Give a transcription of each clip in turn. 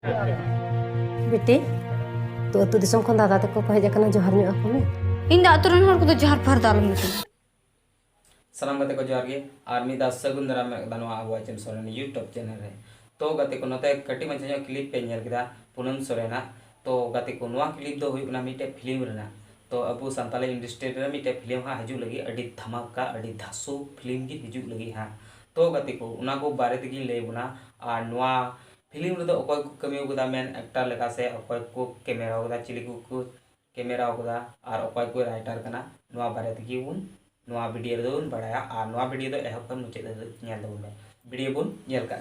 बेटी तो अतु दिसम खन दादा तक को हज आकना जोहार ᱧᱚᱜ ako me इन दा अतुरन हर को जोहार फर दालम मिथि सानाम गाते को जोहार गे और मिदा सगुन दाराम दानवा आबुआ चेम सोरेन यूट्यूब चैनल रे तो गाते को नते कटी मछा क्लिप पे नेल केदा पूनम सोरेना तो गाते को नवा क्लिप दो हुई मिटे फिल्म रेना तो अबु संताली इंडस्ट्री रे मिटे फिल्म हा हजू लगी अडी धमाका अडी धासु फिल्म की हजू लगी हा तो गाते को उना को बारे तगी ले बुना और नवा फिल्म रे दो अकोय को कमी उगदा मेन एक्टर लेका से अकोय को कैमरा उगदा चिली को कैमरा उगदा और अकोय को राइटर कना नवा बारे तगी उन नवा वीडियो दो बड़ाया और नवा वीडियो दो एहब खन मुचे नेल दो में वीडियो बुन नेल का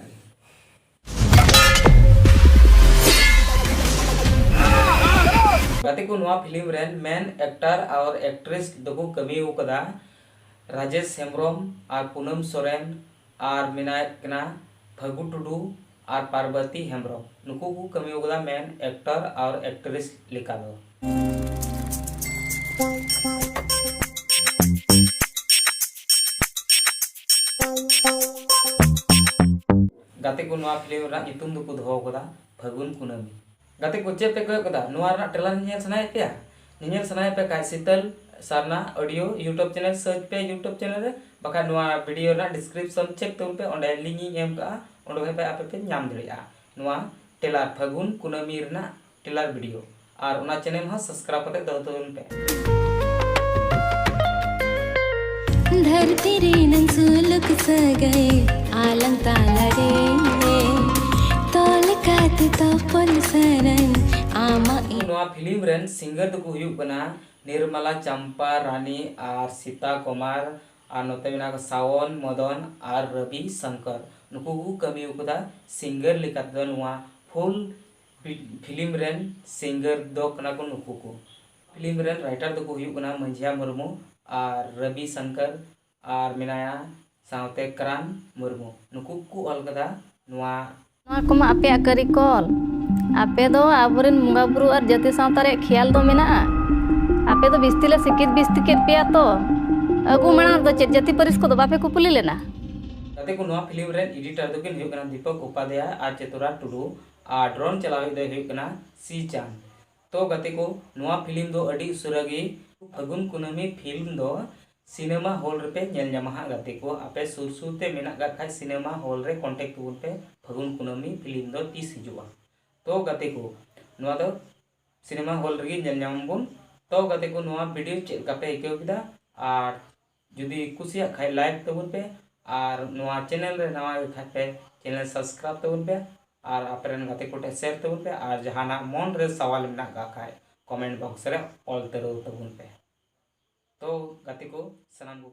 गाते को नवा फिल्म रेन मेन एक्टर और एक्ट्रेस दो कमी उकदा राजेश हेम्ब्रम और पूनम सोरेन और मिनायक कना फगु टुडू और पार्वती हेम्ब्रम नुकु को कमी उकदा मेन एक्टर और एक्ट्रेस लेका दो गाते को नवा फिल्म रा इतुम दुकु दो कदा फगुन कुनमी गाते को चे पे कदा नवा रा ट्रेलर नेल सनाय पे का Sheetal Sarna audio YouTube channel search पे यूट्यूब चैनल रे बका नवा वीडियो रा डिस्क्रिप्शन चेक तो पे ओंडे लिंक एम का ओंडे पे आपे पे नाम दरिया नवा ट्रेलर फगुन कुनमी रना ट्रेलर वीडियो और ओना चैनल हा सब्सक्राइब करते दो तो पे धरती रे नंसुलुक सगए आलम ताला रे तोल कात तपन सरन आमा नवा फिल्म रेन सिंगर दो हुयु कना निर्मला चंपा रानी और सीता कुमार और नोते मेना को सावन मदन और रवि शंकर नुकु को कमी उकदा सिंगर लेका दो नवा फुल फिल्म रेन सिंगर दो कना को नुकु को फिल्म रेन राइटर दो हुयु कना मंजिया मुर्मू और रवि शंकर और मिनाया सावते करान मुर्मू नुकु को ऑल कदा नवा कोमा आपे करिकल आपे दो आबरेन मुंगा बुरु और जाति सावतारे ख्याल दो मेना आपे दो बिस्तिले सिकित बिस्तिकेत पेया तो अगु मणा दो चेत जाति परिस को दो बापे कुपुली लेना गाते को नवा फिल्म रेन एडिटर दो किन हुकना दीपक उपाध्याय और चतुरा टुडू और ड्रोन चलावे दो हुकना सी चांद तो गाते को नवा फिल्म दो अडी सुरगी फगुन कुनमी फिल्म दो सिनेमा हॉल रे पे नेल ᱧᱟᱢᱟ गाते को आपे सुर सुरते मेना गा खाय सिनेमा हॉल रे कांटेक्ट तुन पे फगुन कुनमी फिल्म दो 30 हिजुआ तो गाते को नवा दो सिनेमा हॉल रे नेल ᱧᱟᱢबुन तो गाते को नवा वीडियो चेक कापे इको किदा और जुदी कुसिया खाय लाइक तबुन पे और नवा चैनल रे नवा खाय पे चैनल सब्सक्राइब तबुन पे और आपरेन गाते को शेयर तबुन पे और जहाना मन रे सवाल मेना गा खाय कमेंट बॉक्स रे ऑल तरो तबुन पे तो गाते को सनाम को